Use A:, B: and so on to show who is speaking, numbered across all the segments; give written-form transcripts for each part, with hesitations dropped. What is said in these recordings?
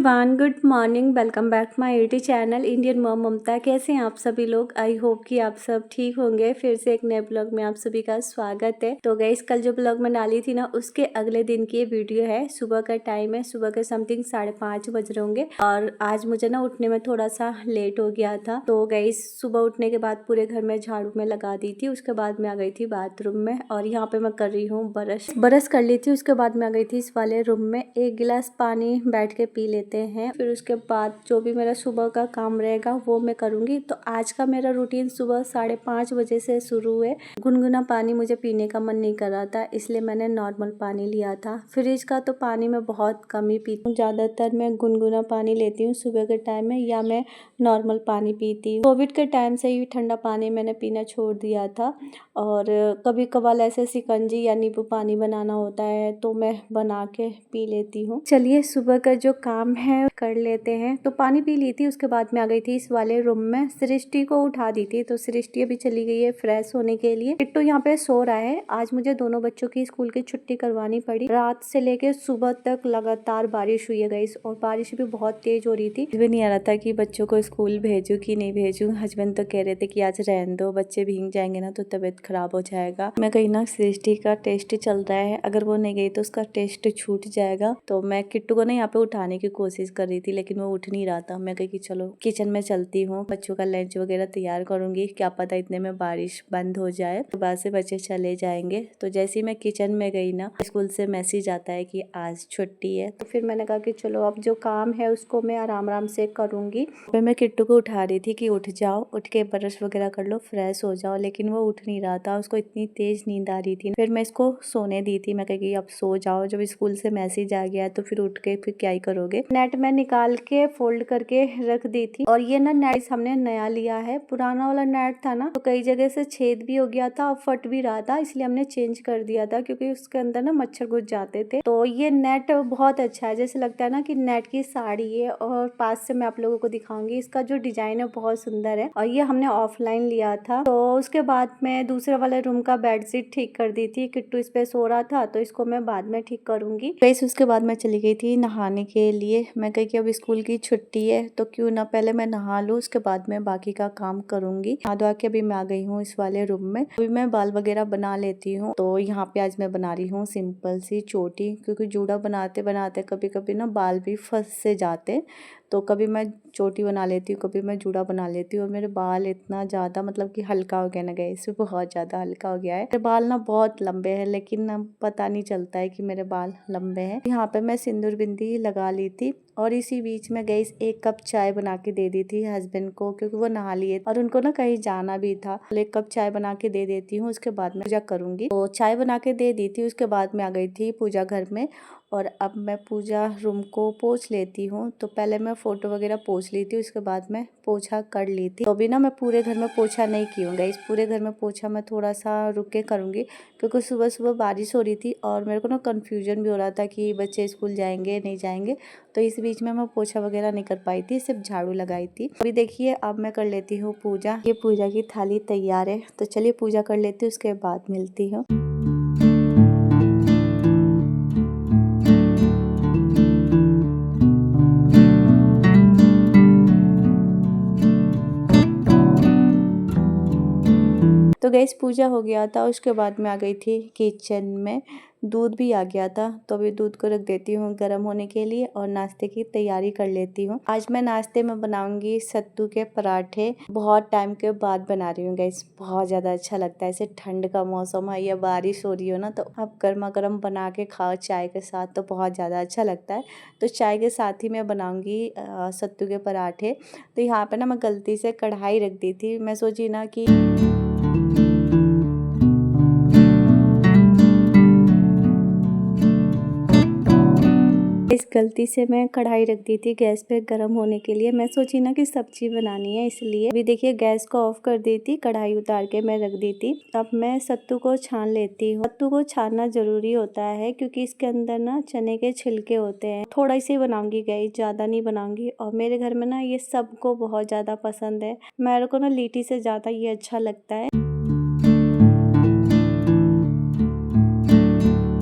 A: Everyone, good morning. Welcome back my YouTube channel Indian mom Mamta. कैसे हैं आप सभी लोग? आई होप कि आप सब ठीक होंगे। फिर से एक नए ब्लॉग में आप सभी का स्वागत है। तो गाइस, कल जो ब्लॉग में डाली थी ना, उसके अगले दिन की ये वीडियो है। सुबह का टाइम है, सुबह के समथिंग 5:30 बज रहे होंगे। और आज मुझे ना उठने में थोड़ा सा लेट हो गया था। तो गाइस, सुबह उठने के बाद पूरे घर में झाड़ू में लगा दी थी। उसके बाद मैं आ गई थी बाथरूम में और यहाँ पे मैं कर रही हूँ ब्रश कर ली थी। उसके बाद मैं आ गई थी इस वाले रूम में। एक गिलास पानी बैठ के पी लेते हैं। फिर उसके बाद जो भी मेरा सुबह का काम रहेगा वो मैं करूंगी। तो आज का मेरा रूटीन सुबह 5:30 बजे से शुरू है। गुनगुना पानी मुझे पीने का मन नहीं कर रहा था, इसलिए मैंने नॉर्मल पानी लिया था। फ्रिज का तो पानी मैं बहुत कम ही पीती हूँ। ज्यादातर मैं गुनगुना पानी लेती हूँ सुबह के टाइम में, या मैं नॉर्मल पानी पीती हूँ। कोविड के टाइम से ही ठंडा पानी मैंने पीना छोड़ दिया था। और कभी कभार ऐसे शिकंजी या नींबू पानी बनाना होता है तो मैं बना के पी लेती हूँ। चलिए, सुबह का जो काम है कर लेते हैं। तो पानी पी ली थी। उसके बाद मैं आ गई थी इस वाले रूम में। सृष्टि को उठा दी थी, तो सृष्टि अभी चली गई है फ्रेश होने के लिए। किट्टू यहाँ पे सो रहा है। आज मुझे दोनों बच्चों की स्कूल की छुट्टी करवानी पड़ी। रात से लेके सुबह तक लगातार बारिश हुई है गाइस, और बारिश भी बहुत तेज हो रही थी। मुझे नहीं आ रहा था कि बच्चों को स्कूल भेजूं कि नहीं भेजूं। हस्बैंड तो कह रहे थे कि आज रहने दो, बच्चे भीग जाएंगे ना तो तबीयत खराब हो जाएगा। मैं कहीं ना, सृष्टि का टेस्ट चल रहा है, अगर वो नहीं गई तो उसका टेस्ट छूट जाएगा। तो मैं किट्टू को ना यहाँ पे उठाने की कोशिश कर रही थी, लेकिन वो उठ नहीं रहा था। मैं कही कि चलो किचन में चलती हूँ, बच्चों का लंच वगैरह तैयार करूंगी। क्या पता इतने में बारिश बंद हो जाए, तो बाद से बच्चे चले जाएंगे। तो जैसे ही मैं किचन में गई ना, स्कूल से मैसेज आता है कि आज छुट्टी है। तो फिर मैंने कहा कि चलो अब जो काम है उसको मैं आराम आराम से करूंगी। फिर मैं किट्टू को उठा रही थी कि उठ जाओ, उठ के ब्रश वगैरह कर लो, फ्रेश हो जाओ। लेकिन वो उठ नहीं रहा था, उसको इतनी तेज नींद आ रही थी। फिर मैं इसको सोने दी थी। मैं कही अब सो जाओ, जब स्कूल से मैसेज आ गया है तो फिर उठ के फिर क्या ही करोगे। नेट में निकाल के फोल्ड करके रख दी थी। और ये ना नेट हमने नया लिया है। पुराना वाला नेट था ना, तो कई जगह से छेद भी हो गया था और फट भी रहा था, इसलिए हमने चेंज कर दिया था, क्योंकि उसके अंदर ना मच्छर घुस जाते थे। तो ये नेट बहुत अच्छा है, जैसे लगता है ना कि नेट की साड़ी है। और पास से मैं आप लोगों को दिखाऊंगी। इसका जो डिजाइन है बहुत सुंदर है, और ये हमने ऑफलाइन लिया था। तो उसके बाद मैं दूसरे वाले रूम का बेडशीट ठीक कर दी थी। किट्टू इस पे सो रहा था, तो इसको मैं बाद में ठीक करूंगी। गाइस, उसके बाद मैं चली गई थी नहाने के लिए। मैं कही कि अब स्कूल की छुट्टी है तो क्यों ना पहले मैं नहा लूँ, उसके बाद मैं बाकी का काम करूंगी। नहा धोआ के अभी मैं आ गई हूँ इस वाले रूम में। अभी मैं बाल वगैरह बना लेती हूँ। तो यहाँ पे आज मैं बना रही हूँ सिंपल सी चोटी, क्योंकि जूड़ा बनाते बनाते कभी कभी ना बाल भी फंस से जाते। तो कभी मैं चोटी बना लेती हूँ, कभी मैं जूड़ा बना लेती हूँ। और मेरे बाल इतना ज़्यादा मतलब कि हल्का हो गया ना गए, इससे बहुत ज़्यादा हल्का हो गया है। मेरे बाल ना बहुत लंबे हैं, लेकिन ना पता नहीं चलता है कि मेरे बाल लंबे हैं। यहाँ पे मैं सिंदूर बिंदी लगा ली थी। और इसी बीच में गई 1 कप चाय बना के दे दी थी हस्बैंड को, क्योंकि वो नहा लिए और उनको ना कहीं जाना भी था। 1 कप चाय बना के दे देती हूँ, उसके बाद मैं पूजा करूंगी। तो चाय बना के दे दी थी। उसके बाद मैं आ गई थी पूजा घर में। और अब मैं पूजा रूम को पोंछ लेती हूँ। तो पहले मैं फोटो वगैरह पोंछ ली थी, उसके बाद मैं पोछा कर ली थी। तो अभी ना मैं पूरे घर में पोछा नहीं की हूँ गाइस। पूरे घर में पोछा मैं थोड़ा सा रुक के करूँगी, क्योंकि सुबह सुबह बारिश हो रही थी और मेरे को ना कन्फ्यूजन भी हो रहा था कि बच्चे स्कूल जाएंगे नहीं जाएंगे। तो इस बीच में मैं पोछा वगैरह नहीं कर पाई थी, सिर्फ झाड़ू लगाई थी। अभी देखिए, अब मैं कर लेती हूँ पूजा। ये पूजा की थाली तैयार है, तो चलिए पूजा कर लेती हूँ, उसके बाद मिलती हूँ। तो गैस, पूजा हो गया था। उसके बाद मैं आ गई थी किचन में। दूध भी आ गया था, तो अभी दूध को रख देती हूँ गर्म होने के लिए और नाश्ते की तैयारी कर लेती हूँ। आज मैं नाश्ते में बनाऊंगी सत्तू के पराठे। बहुत टाइम के बाद बना रही हूँ गैस, बहुत ज़्यादा अच्छा लगता है। ऐसे ठंड का मौसम है या बारिश हो रही हो ना, तो आप गर्मा गर्म बना के खाओ चाय के साथ, तो बहुत ज़्यादा अच्छा लगता है। तो चाय के साथ ही मैं बनाऊंगी सत्तू के पराठे। तो यहाँ पे ना मैं गलती से कढ़ाई रख दी थी। मैं सोची ना कि इस गलती से मैं कढ़ाई रख दी थी गैस पे गर्म होने के लिए। मैं सोची ना कि सब्जी बनानी है, इसलिए। अभी देखिए, गैस को ऑफ कर दी थी, कढ़ाई उतार के मैं रख दी थी। अब मैं सत्तू को छान लेती हूँ। सत्तू को छानना जरूरी होता है, क्योंकि इसके अंदर ना चने के छिलके होते हैं। थोड़ा सी बनाऊंगी गई, ज्यादा नहीं बनाऊंगी। और मेरे घर में ना ये सबको बहुत ज्यादा पसंद है। मेरे को ना लीटी से ज्यादा ये अच्छा लगता है।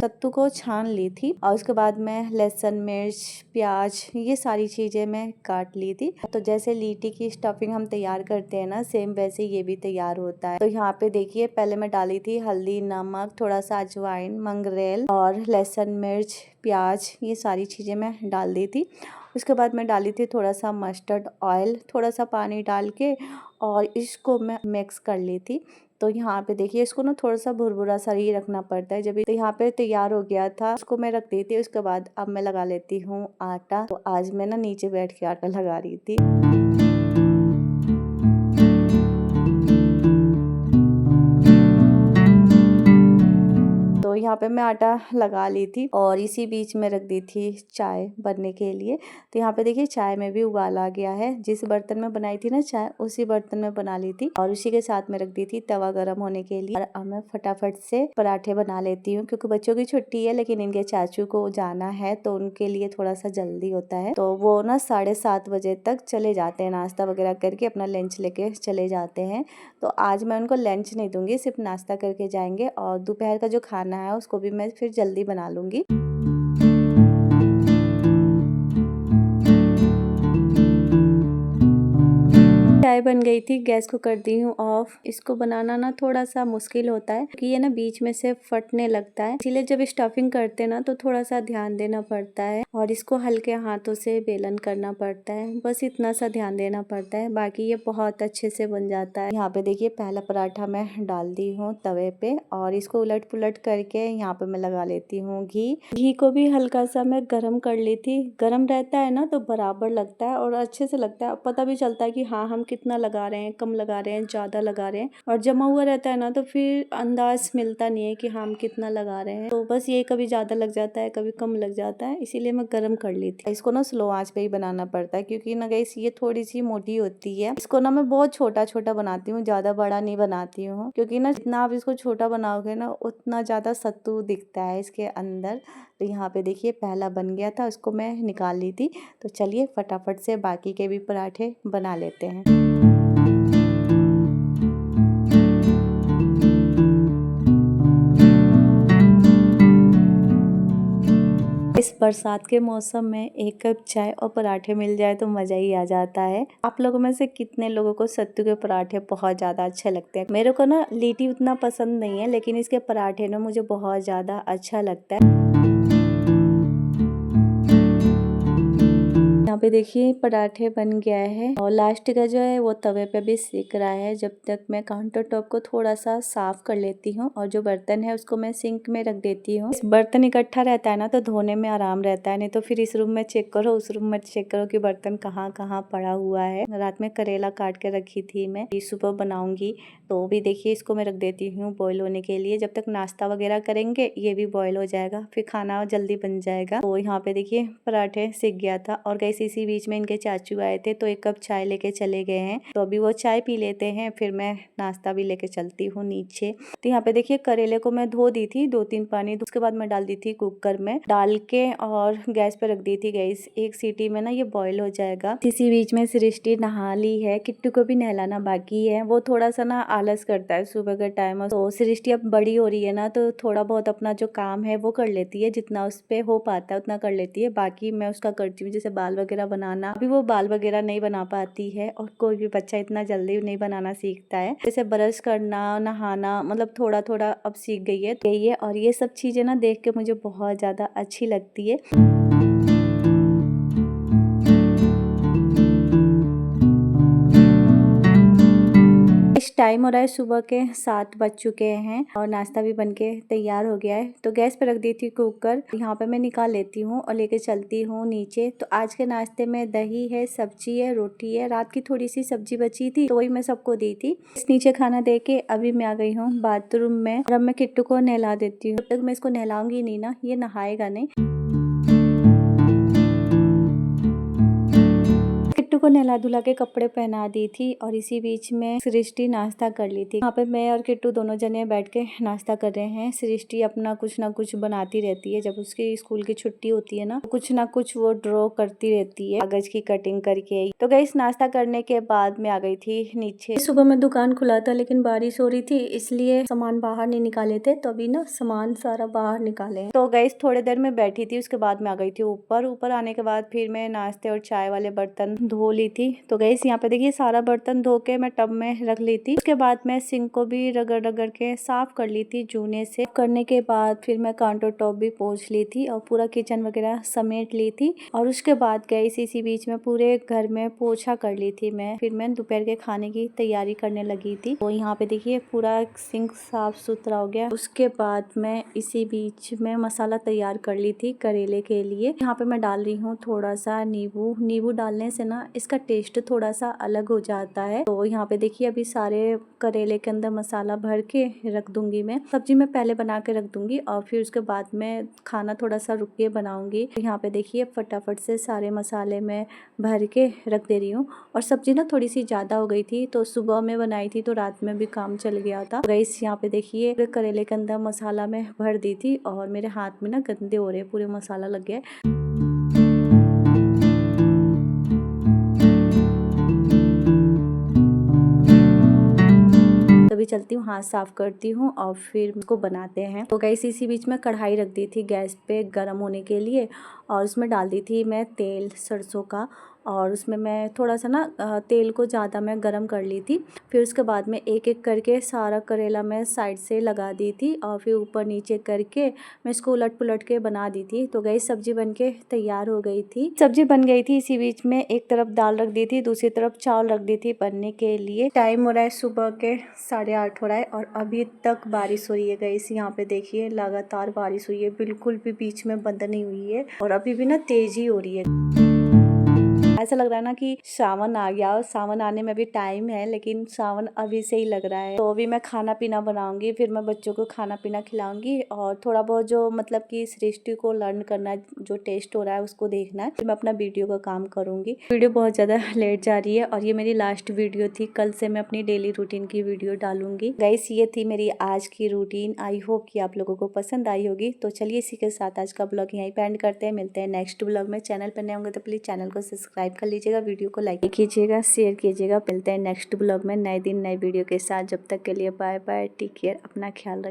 A: सत्तू को छान ली थी और उसके बाद मैं लहसुन, मिर्च, प्याज ये सारी चीजें मैं काट ली थी। तो जैसे लीटी की स्टफिंग हम तैयार करते हैं ना, सेम वैसे ये भी तैयार होता है। तो यहाँ पे देखिए पहले मैं डाली थी हल्दी, नमक, थोड़ा सा अजवाइन, मंगरेल और लहसुन, मिर्च, प्याज ये सारी चीजें मैं डाल दी थी। उसके बाद मैं डाली थी थोड़ा सा मस्टर्ड ऑयल, थोड़ा सा पानी डाल के और इसको मैं मिक्स कर ली थी। तो यहाँ पे देखिए इसको ना थोड़ा सा भुरभुरा सा ही रखना पड़ता है। जब तो यहाँ पे तैयार हो गया था, उसको मैं रख दी थी। उसके बाद अब मैं लगा लेती हूँ आटा। तो आज मैं ना नीचे बैठ के आटा लगा रही थी। तो यहाँ पे मैं आटा लगा ली थी और इसी बीच में रख दी थी चाय बनने के लिए। तो यहाँ पे देखिए चाय में भी उबाल आ गया है। जिस बर्तन में बनाई थी ना चाय, उसी बर्तन में बना ली थी और उसी के साथ में रख दी थी तवा गरम होने के लिए। और अब मैं फटाफट से पराठे बना लेती हूँ क्योंकि बच्चों की छुट्टी है, लेकिन इनके चाचू को जाना है तो उनके लिए थोड़ा सा जल्दी होता है। तो वो ना 7:30 बजे तक चले जाते हैं, नाश्ता वगैरह करके अपना लंच लेके चले जाते हैं। तो आज मैं उनको लंच नहीं दूंगी, सिर्फ नाश्ता करके जाएंगे और दोपहर का जो खाना है उसको भी मैं फिर जल्दी बना लूंगी। चाय बन गई थी, गैस को कर दी हूँ ऑफ। इसको बनाना ना थोड़ा सा मुश्किल होता है क्योंकि ये ना बीच में से फटने लगता है, इसीलिए जब स्टफिंग करते हैं ना तो थोड़ा सा ध्यान देना पड़ता है और इसको हल्के हाथों से बेलन करना पड़ता है। बस इतना सा ध्यान देना पड़ता है, बाकी ये बहुत अच्छे से बन जाता है। यहाँ पे देखिए पहला पराठा मैं डाल दी हूँ तवे पे और इसको उलट पुलट करके यहाँ पे मैं लगा लेती हूँ घी को भी हल्का सा मैं गरम कर ली थी। गरम रहता है ना तो बराबर लगता है और अच्छे से लगता है, पता भी चलता है कि हाँ हम कितना लगा रहे हैं, कम लगा रहे हैं, ज्यादा लगा रहे हैं। और जमा हुआ रहता है ना तो फिर अंदाज मिलता नहीं है कि हम कितना लगा रहे हैं। तो बस ये कभी ज्यादा लग जाता है, कभी कम लग जाता है, इसीलिए मैं गरम कर ली थी। इसको ना स्लो आंच पे ही बनाना पड़ता है क्योंकि ना गाइस ये थोड़ी सी मोटी होती है। इसको ना मैं बहुत छोटा छोटा बनाती हूँ, ज्यादा बड़ा नहीं बनाती हूँ क्योंकि ना जितना आप इसको छोटा बनाओगे ना उतना ज्यादा सत्तू दिखता है इसके अंदर। तो यहाँ पे देखिए पहला बन गया था, उसको मैं निकाल ली थी। तो चलिए फटाफट से बाकी के भी पराठे बना लेते हैं। इस बरसात के मौसम में एक कप चाय और पराठे मिल जाए तो मज़ा ही आ जाता है। आप लोगों में से कितने लोगों को सत्तू के पराठे बहुत ज़्यादा अच्छे लगते हैं? मेरे को ना लीटी उतना पसंद नहीं है, लेकिन इसके पराठे ना मुझे बहुत ज़्यादा अच्छा लगता है। यहाँ पे देखिए पराठे बन गया है और लास्ट का जो है वो तवे पे भी सेक रहा है। जब तक मैं काउंटर टॉप को थोड़ा सा साफ कर लेती हूँ और जो बर्तन है उसको मैं सिंक में रख देती हूँ। बर्तन इकट्ठा रहता है ना तो धोने में आराम रहता है, नहीं तो फिर इस रूम में चेक करो, उस रूम में चेक करो कि बर्तन कहाँ कहाँ पड़ा हुआ है। रात में करेला काट के रखी थी मैं, ये सुबह बनाऊंगी। तो भी देखिए इसको मैं रख देती हूँ बॉईल होने के लिए। जब तक नाश्ता वगैरह करेंगे ये भी बॉईल हो जाएगा, फिर खाना जल्दी बन जाएगा। तो यहाँ पे देखिए पराठे सिक गया था और गैस इसी बीच में इनके चाचू आए थे तो 1 कप चाय लेके चले गए हैं। तो अभी वो चाय पी लेते हैं, फिर मैं नाश्ता भी लेके चलती हूँ नीचे। तो यहाँ पे देखिए करेले को मैं धो दी थी 2-3 पानी, उसके बाद मैं डाल दी थी कुकर में डाल के और गैस पे रख दी थी। गैस 1 सीटी में ना ये बॉईल हो जाएगा। इसी बीच में सृष्टि नहा ली है, किट्टू को भी नहलाना बाकी है। वो थोड़ा सा ना आलस करता है सुबह के टाइम। तो सृष्टि अब बड़ी हो रही है ना तो थोड़ा बहुत अपना जो काम है वो कर लेती है, जितना उस पे हो पाता है उतना कर लेती है, बाकी मैं उसका करती हूँ। जैसे बाल वगैरह बनाना, अभी वो बाल वगैरह नहीं बना पाती है और कोई भी बच्चा इतना जल्दी नहीं बनाना सीखता है। जैसे ब्रश करना, नहाना, मतलब थोड़ा थोड़ा अब सीख गई है और ये सब चीजें ना देख के मुझे बहुत ज्यादा अच्छी लगती है। टाइम हो रहा है, सुबह के 7 बज चुके हैं और नाश्ता भी बनके तैयार हो गया है। तो गैस पे रख दी थी कुकर, यहाँ पे मैं निकाल लेती हूँ और लेके चलती हूँ नीचे। तो आज के नाश्ते में दही है, सब्जी है, रोटी है। रात की थोड़ी सी सब्जी बची थी तो वही मैं सबको दी थी। नीचे खाना दे के अभी मैं आ गई हूँ बाथरूम में और अब मैं किट्टू को नहला देती हूँ। जब तक मैं इसको नहलाऊंगी नहीं ना, ये नहाएगा नहीं। को नहला धुला के कपड़े पहना दी थी और इसी बीच में सृष्टि नाश्ता कर ली थी। यहाँ पे मैं और किट्टू दोनों जने बैठ के नाश्ता कर रहे हैं। सृष्टि अपना कुछ ना कुछ बनाती रहती है, जब उसकी स्कूल की छुट्टी होती है ना, कुछ ना कुछ वो ड्रॉ करती रहती है, कागज की कटिंग करके। तो गाइस नाश्ता करने के बाद मैं आ गई थी नीचे। सुबह में दुकान खुला था लेकिन बारिश हो रही थी, इसलिए सामान बाहर नहीं निकाले थे, तो अभी ना सामान सारा बाहर निकाले हैं। तो गाइस थोड़ी देर में बैठी थी, उसके बाद मैं आ गई थी ऊपर। ऊपर आने के बाद फिर मैं नाश्ते और चाय वाले बर्तन धो ली थी। तो गाइस यहाँ पे देखिए सारा बर्तन धो के मैं टब में रख ली थी। उसके बाद मैं सिंक को भी रगड़ रगड़ के साफ कर ली थी जूने से। करने के बाद फिर मैं काउंटर टॉप भी पोंछ ली थी और पूरा किचन वगैरह समेट ली थी। और उसके बाद गाइस इसी बीच में पूरे घर में पोछा कर ली थी मैं। फिर मैं दोपहर के खाने की तैयारी करने लगी थी। तो यहाँ पे देखिए पूरा सिंक साफ सुथरा हो गया। उसके बाद मैं इसी बीच में मसाला तैयार कर ली थी करेले के लिए। यहाँ पे मैं डाल रही हूँ थोड़ा सा नींबू। नींबू डालने से ना इसका टेस्ट थोड़ा सा अलग हो जाता है। तो यहाँ पे देखिए अभी सारे करेले के अंदर मसाला भर के रख दूंगी। मैं सब्जी में पहले बना के रख दूंगी और फिर उसके बाद में खाना थोड़ा सा रुक के बनाऊंगी। यहाँ पे देखिए फटाफट से सारे मसाले मैं भर के रख दे रही हूँ। और सब्जी ना थोड़ी सी ज्यादा हो गई थी, तो सुबह में बनाई थी तो रात में भी काम चल गया था। गाइस यहाँ पे देखिए करेले के अंदर मसाला मैं भर दी थी और मेरे हाथ में ना गंदे हो रहे, पूरे मसाला लग गया। तभी चलती हूँ, हाथ साफ करती हूँ और फिर उसको बनाते हैं। तो गाइस इसी बीच में कढ़ाई रख दी थी गैस पे गर्म होने के लिए और उसमें डाल दी थी मैं तेल सरसों का। और उसमें मैं थोड़ा सा ना तेल को ज़्यादा मैं गरम कर ली थी। फिर उसके बाद में एक एक करके सारा करेला मैं साइड से लगा दी थी और फिर ऊपर नीचे करके मैं इसको उलट पुलट के बना दी थी। तो गाइस सब्जी बन के तैयार हो गई थी। सब्जी बन गई थी, इसी बीच में एक तरफ दाल रख दी थी, दूसरी तरफ चावल रख दी थी बनने के लिए। टाइम हो रहा है सुबह के 8:30 हो रहा है और अभी तक बारिश हो रही है गाइस। यहाँ पे देखिए लगातार बारिश हुई है, बिल्कुल भी बीच में बंद नहीं हुई है और अभी भी ना तेज ही हो रही है। ऐसा लग रहा है ना कि सावन आ गया, और सावन आने में भी टाइम है लेकिन सावन अभी से ही लग रहा है। तो अभी मैं खाना पीना बनाऊंगी, फिर मैं बच्चों को खाना पीना खिलाऊंगी और थोड़ा बहुत जो मतलब कि सृष्टि को लर्न करना है, जो टेस्ट हो रहा है उसको देखना है। फिर मैं अपना वीडियो का काम करूंगी। वीडियो बहुत ज्यादा लेट जा रही है और ये मेरी लास्ट वीडियो थी। कल से मैं अपनी डेली रूटीन की वीडियो डालूंगी। गाइस ये थी मेरी आज की रूटीन। आई होप कि आप लोगों को पसंद आई होगी। तो चलिए इसी के साथ आज का ब्लॉग यहीं पे एंड करते हैं। मिलते हैं नेक्स्ट ब्लॉग में। चैनल पर नए होंगे तो प्लीज चैनल को सब्सक्राइब कर लीजिएगा, वीडियो को लाइक कीजिएगा, शेयर कीजिएगा। मिलते हैं नेक्स्ट ब्लॉग में नए दिन नए वीडियो के साथ। जब तक के लिए बाय बाय, टेक केयर, अपना ख्याल रखिए।